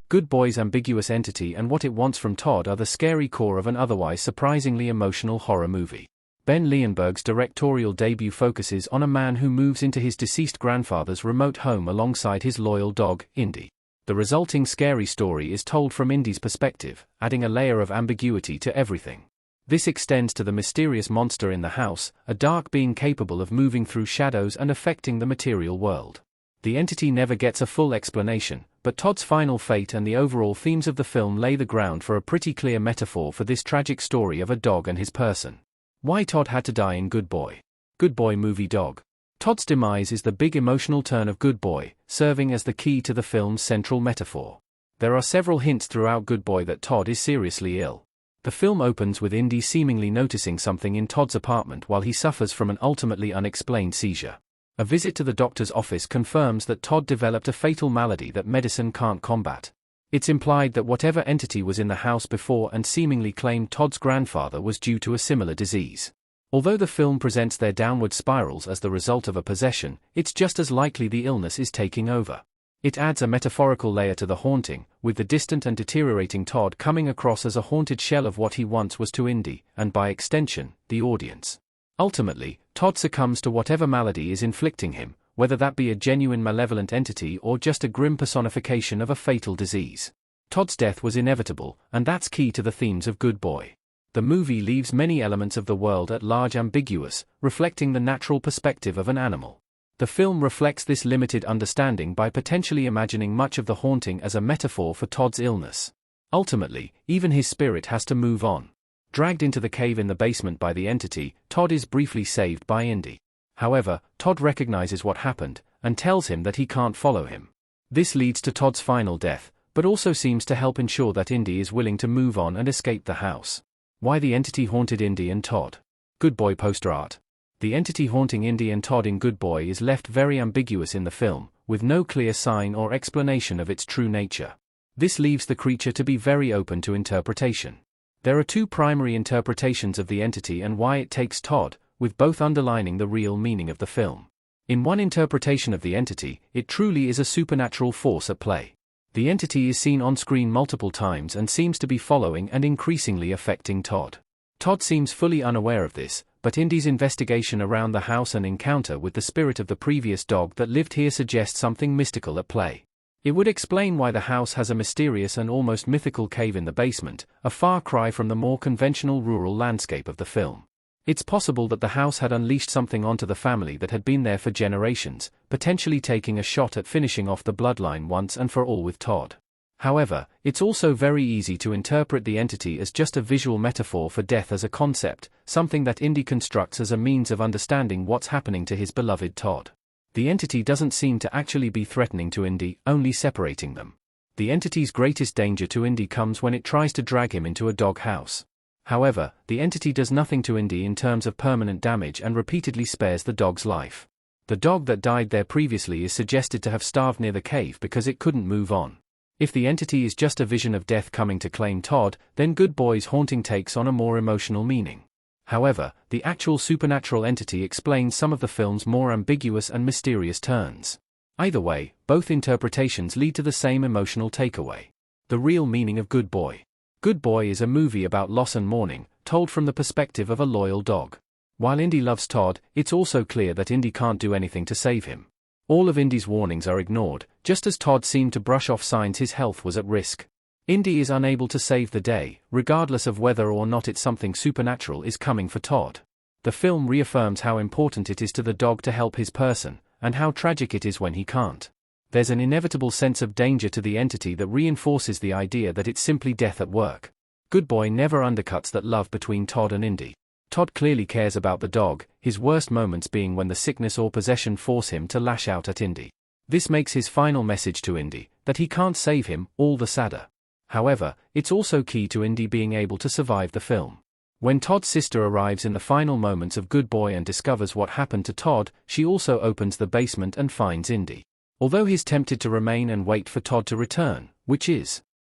Good Boy's ambiguous entity and what it wants from Todd are the scary core of an otherwise surprisingly emotional horror movie. Ben Leonberg's directorial debut focuses on a man who moves into his deceased grandfather's remote home alongside his loyal dog, Indy. The resulting scary story is told from Indy's perspective, adding a layer of ambiguity to everything. This extends to the mysterious monster in the house, a dark being capable of moving through shadows and affecting the material world. The entity never gets a full explanation, but Todd's final fate and the overall themes of the film lay the ground for a pretty clear metaphor for this tragic story of a dog and his person. Why Todd had to die in Good Boy. Good Boy movie dog. Todd's demise is the big emotional turn of Good Boy, serving as the key to the film's central metaphor. There are several hints throughout Good Boy that Todd is seriously ill. The film opens with Indy seemingly noticing something in Todd's apartment while he suffers from an ultimately unexplained seizure. A visit to the doctor's office confirms that Todd developed a fatal malady that medicine can't combat. It's implied that whatever entity was in the house before and seemingly claimed Todd's grandfather was due to a similar disease. Although the film presents their downward spirals as the result of a possession, it's just as likely the illness is taking over. It adds a metaphorical layer to the haunting, with the distant and deteriorating Todd coming across as a haunted shell of what he once was to Indy, and by extension, the audience. Ultimately, Todd succumbs to whatever malady is inflicting him, whether that be a genuine malevolent entity or just a grim personification of a fatal disease. Todd's death was inevitable, and that's key to the themes of Good Boy. The movie leaves many elements of the world at large ambiguous, reflecting the natural perspective of an animal. The film reflects this limited understanding by potentially imagining much of the haunting as a metaphor for Todd's illness. Ultimately, even his spirit has to move on. Dragged into the cave in the basement by the entity, Todd is briefly saved by Indy. However, Todd recognizes what happened, and tells him that he can't follow him. This leads to Todd's final death, but also seems to help ensure that Indy is willing to move on and escape the house. Why the entity haunted Indy and Todd. Good Boy poster art. The entity haunting Indy and Todd in Good Boy is left very ambiguous in the film, with no clear sign or explanation of its true nature. This leaves the creature to be very open to interpretation. There are two primary interpretations of the entity and why it takes Todd, with both underlining the real meaning of the film. In one interpretation of the entity, it truly is a supernatural force at play. The entity is seen on screen multiple times and seems to be following and increasingly affecting Todd. Todd seems fully unaware of this, but Indy's investigation around the house and encounter with the spirit of the previous dog that lived here suggests something mystical at play. It would explain why the house has a mysterious and almost mythical cave in the basement, a far cry from the more conventional rural landscape of the film. It's possible that the house had unleashed something onto the family that had been there for generations, potentially taking a shot at finishing off the bloodline once and for all with Todd. However, it's also very easy to interpret the entity as just a visual metaphor for death as a concept, something that Indy constructs as a means of understanding what's happening to his beloved Todd. The entity doesn't seem to actually be threatening to Indy, only separating them. The entity's greatest danger to Indy comes when it tries to drag him into a dog house. However, the entity does nothing to Indy in terms of permanent damage and repeatedly spares the dog's life. The dog that died there previously is suggested to have starved near the cave because it couldn't move on. If the entity is just a vision of death coming to claim Todd, then Good Boy's haunting takes on a more emotional meaning. However, the actual supernatural entity explains some of the film's more ambiguous and mysterious turns. Either way, both interpretations lead to the same emotional takeaway. The real meaning of Good Boy. Good Boy is a movie about loss and mourning, told from the perspective of a loyal dog. While Indy loves Todd, it's also clear that Indy can't do anything to save him. All of Indy's warnings are ignored, just as Todd seemed to brush off signs his health was at risk. Indy is unable to save the day, regardless of whether or not it's something supernatural is coming for Todd. The film reaffirms how important it is to the dog to help his person, and how tragic it is when he can't. There's an inevitable sense of danger to the entity that reinforces the idea that it's simply death at work. Good Boy never undercuts that love between Todd and Indy. Todd clearly cares about the dog, his worst moments being when the sickness or possession force him to lash out at Indy. This makes his final message to Indy, that he can't save him, all the sadder. However, it's also key to Indy being able to survive the film. When Todd's sister arrives in the final moments of Good Boy and discovers what happened to Todd, she also opens the basement and finds Indy. Although he's tempted to remain and wait for Todd to return, which is